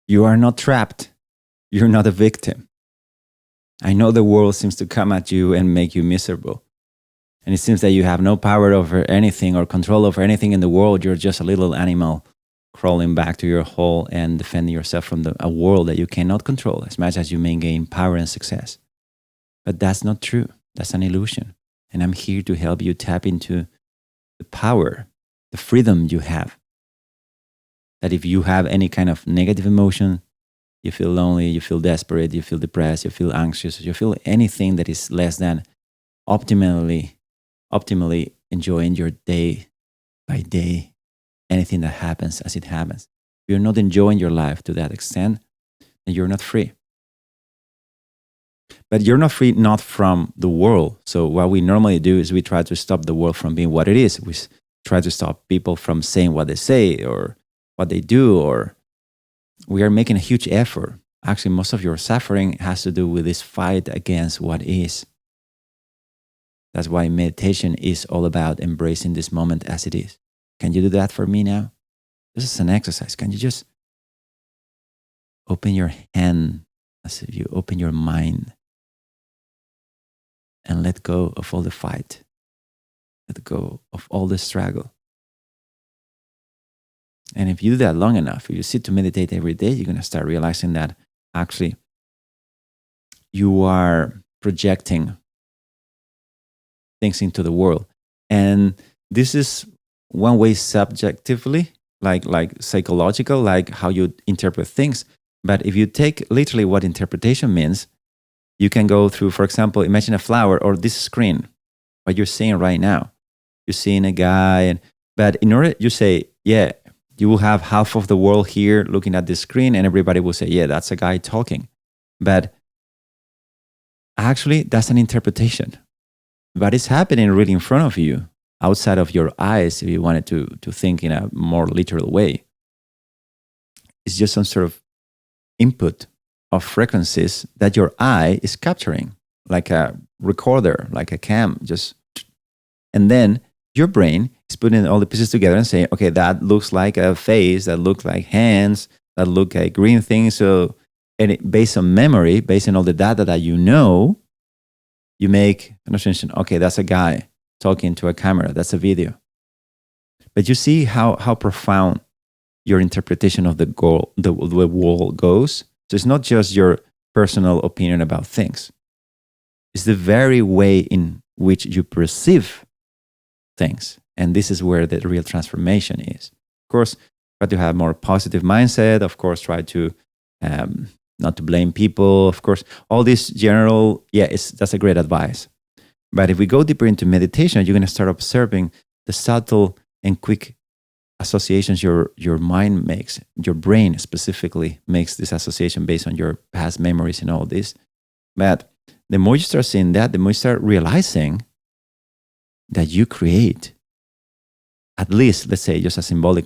You are not trapped. You're not a victim. I know the world seems to come at you and make you miserable. And it seems that you have no power over anything or control over anything in the world. You're just a little animal crawling back to your hole and defending yourself from a world that you cannot control as much as you may gain power and success. But that's not true. That's an illusion. And I'm here to help you tap into the power, the freedom you have. That if you have any kind of negative emotion, you feel lonely, you feel desperate, you feel depressed, you feel anxious, you feel anything that is less than optimally enjoying your day by day, anything that happens as it happens. If you're not enjoying your life to that extent, then you're not free. But you're not free not from the world. So what we normally do is we try to stop the world from being what it is. We try to stop people from saying what they say or what they do, or we are making a huge effort. Actually, most of your suffering has to do with this fight against what is. That's why meditation is all about embracing this moment as it is. Can you do that for me now? This is an exercise. Can you just open your hand as if you open your mind and let go of all the fight? Let go of all the struggle. And if you do that long enough, if you sit to meditate every day, you're going to start realizing that actually you are projecting things into the world. And this is one way subjectively, like psychological, like how you interpret things. But if you take literally what interpretation means, you can go through, for example, imagine a flower or this screen, what you're seeing right now. You're seeing a guy, but in order, you say, yeah, you will have half of the world here looking at the screen and everybody will say, yeah, that's a guy talking. But actually, that's an interpretation. But it's happening really in front of you, outside of your eyes, if you wanted to think in a more literal way. It's just some sort of input of frequencies that your eye is capturing, like a recorder, like a cam, and then your brain is putting all the pieces together and saying, okay, that looks like a face, that looks like hands, that look like green things. So, based on memory, based on all the data that you know, you make an assumption, okay, that's a guy talking to a camera, that's a video. But you see how profound your interpretation of the world goes. So it's not just your personal opinion about things. It's the very way in which you perceive things. And this is where the real transformation is. Of course, try to have more positive mindset. Of course, try to not to blame people. Of course, all this general, that's a great advice. But if we go deeper into meditation, you're going to start observing the subtle and quick associations your mind makes. Your brain specifically makes this association based on your past memories and all this. But the more you start seeing that, the more you start realizing that you create at least, let's say, just a symbolic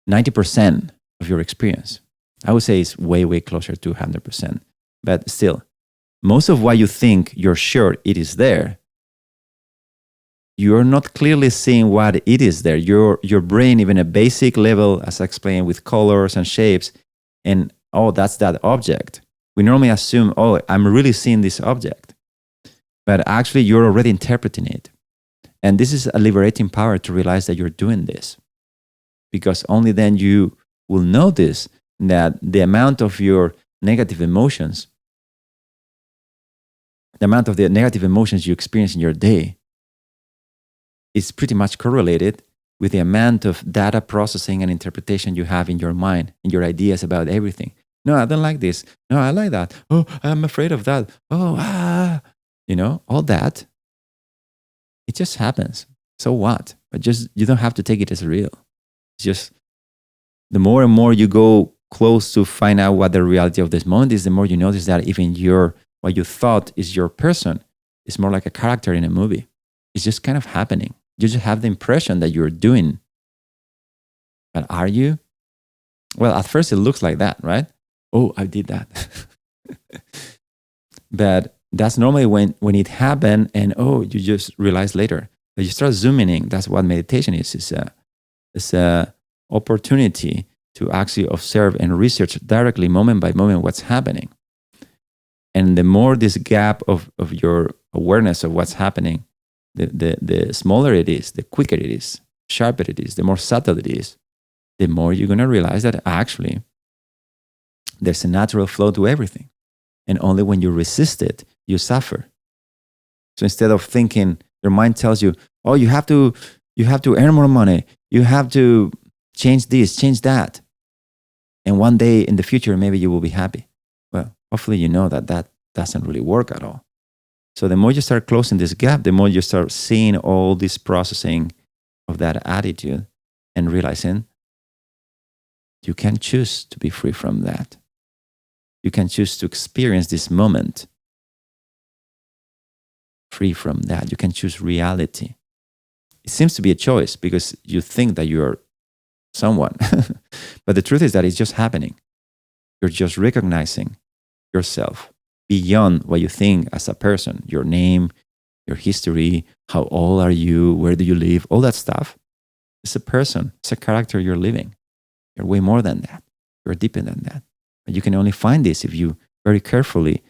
90% of your experience. I would say it's way, way closer to 100%. But still, most of what you think you're sure it is there, you're not clearly seeing what it is there. Your brain, even a basic level, as I explained, with colors and shapes, and that's that object. We normally assume, I'm really seeing this object. But actually, you're already interpreting it. And this is a liberating power to realize that you're doing this. Because only then you will notice that the amount of your negative emotions, the amount of the negative emotions you experience in your day is pretty much correlated with the amount of data processing and interpretation you have in your mind and your ideas about everything. No, I don't like this. No, I like that. Oh, I'm afraid of that. Oh, all that. It just happens. So what? But you don't have to take it as real. It's just the more and more you go close to find out what the reality of this moment is, the more you notice that even what you thought is your person is more like a character in a movie. It's just kind of happening. You just have the impression that you're doing. But are you? Well, at first it looks like that, right? Oh, I did that. But that's normally when it happened and you just realize later. But you start zooming in. That's what meditation is. It's a opportunity to actually observe and research directly, moment by moment, what's happening. And the more this gap of your awareness of what's happening, the smaller it is, the quicker it is, sharper it is, the more subtle it is, the more you're going to realize that actually there's a natural flow to everything. And only when you resist it, you suffer. So instead of thinking, your mind tells you, oh, you have to earn more money. You have to change this, change that. And one day in the future, maybe you will be happy. Well, hopefully you know that that doesn't really work at all. So the more you start closing this gap, the more you start seeing all this processing of that attitude and realizing you can choose to be free from that. You can choose to experience this moment free from that. You can choose reality. It seems to be a choice because you think that you're someone. But the truth is that it's just happening. You're just recognizing yourself beyond what you think as a person, your name, your history, how old are you, where do you live, all that stuff. It's a person, it's a character you're living. You're way more than that. You're deeper than that. But you can only find this if you very carefully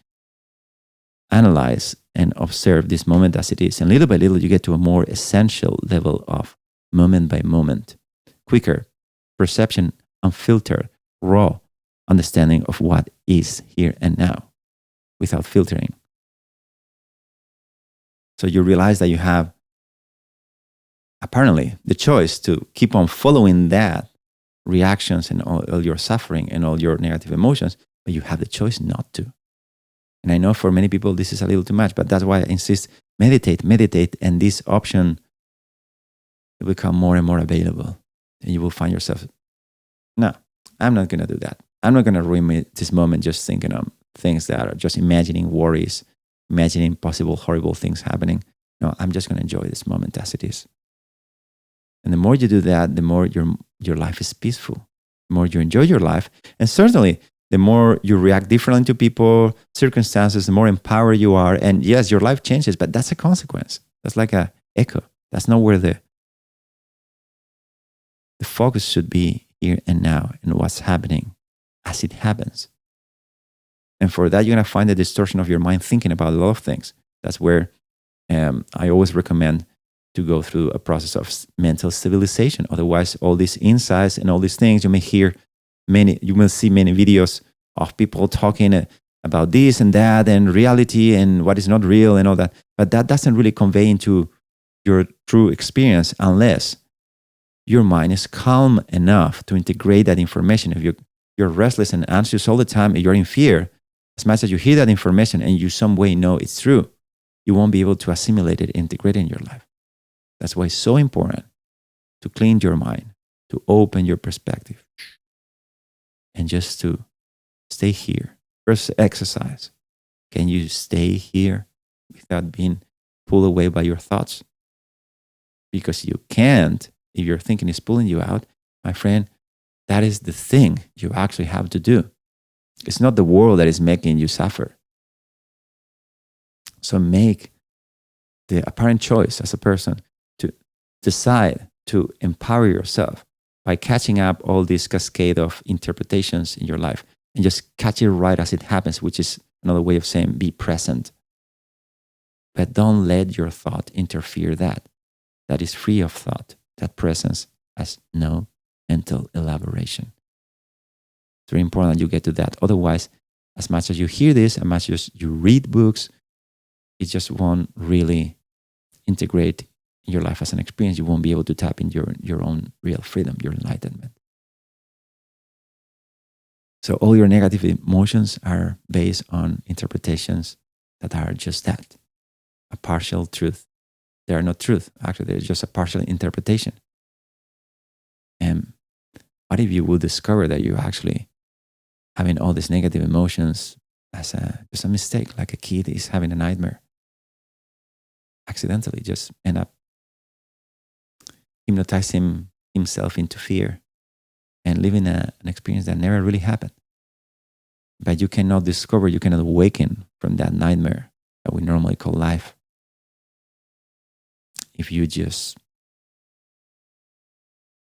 analyze and observe this moment as it is. And little by little, you get to a more essential level of moment by moment, quicker perception, unfiltered, raw understanding of what is here and now without filtering. So you realize that you have apparently the choice to keep on following that reactions and all your suffering and all your negative emotions, but you have the choice not to. And I know for many people this is a little too much, but that's why I insist meditate, and this option will become more and more available. And you will find yourself, no, I'm not going to do that. I'm not going to ruin this moment just thinking of things that are just imagining worries, imagining possible horrible things happening. No, I'm just going to enjoy this moment as it is. And the more you do that, the more your life is peaceful, the more you enjoy your life. And certainly, the more you react differently to people, circumstances, the more empowered you are. And yes, your life changes, but that's a consequence. That's like an echo. That's not where the focus should be here and now and what's happening as it happens. And for that, you're going to find the distortion of your mind thinking about a lot of things. That's where I always recommend to go through a process of mental stabilization. Otherwise, all these insights and all these things, you will see many videos of people talking about this and that and reality and what is not real and all that. But that doesn't really convey into your true experience unless your mind is calm enough to integrate that information. If you're restless and anxious all the time, if you're in fear, as much as you hear that information and you some way know it's true, you won't be able to assimilate it, integrate it in your life. That's why it's so important to clean your mind, to open your perspective, and just to stay here. First, exercise. Can you stay here without being pulled away by your thoughts? Because you can't. If your thinking is pulling you out, my friend, that is the thing you actually have to do. It's not the world that is making you suffer. So make the apparent choice as a person to decide to empower yourself by catching up all this cascade of interpretations in your life and just catch it right as it happens, which is another way of saying be present. But don't let your thought interfere that. That is free of thought. That presence has no mental elaboration. It's very important that you get to that. Otherwise, as much as you hear this, as much as you read books, it just won't really integrate in your life as an experience. You won't be able to tap into your own real freedom, your enlightenment. So all your negative emotions are based on interpretations that are just that, a partial truth. They are not truth. Actually, they're just a partial interpretation. And what if you would discover that you're actually having all these negative emotions as just a mistake, like a kid is having a nightmare? Accidentally just end up hypnotizing himself into fear and living an experience that never really happened. But you cannot awaken from that nightmare that we normally call life if you just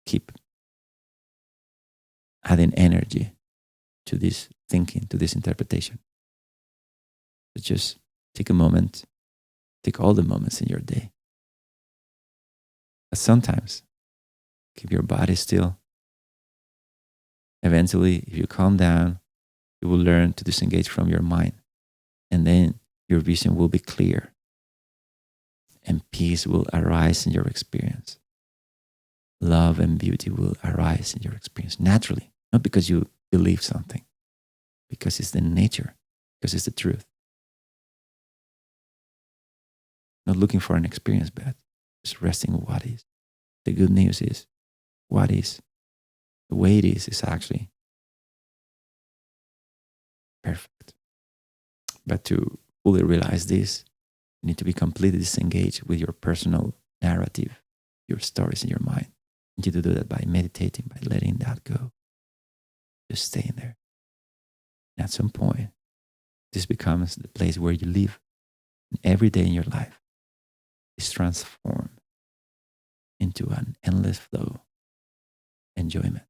keep adding energy to this thinking, to this interpretation. So just take a moment, take all the moments in your day. But sometimes keep your body still. Eventually, if you calm down, you will learn to disengage from your mind. And then your vision will be clear and peace will arise in your experience. Love and beauty will arise in your experience naturally, not because you believe something, because it's the nature, because it's the truth. Not looking for an experience, but just resting in what is. The good news is what is, the way it is actually perfect. But to fully realize this, you need to be completely disengaged with your personal narrative, your stories in your mind. You need to do that by meditating, by letting that go. Just staying there. And at some point, this becomes the place where you live. And every day in your life is transformed into an endless flow enjoyment.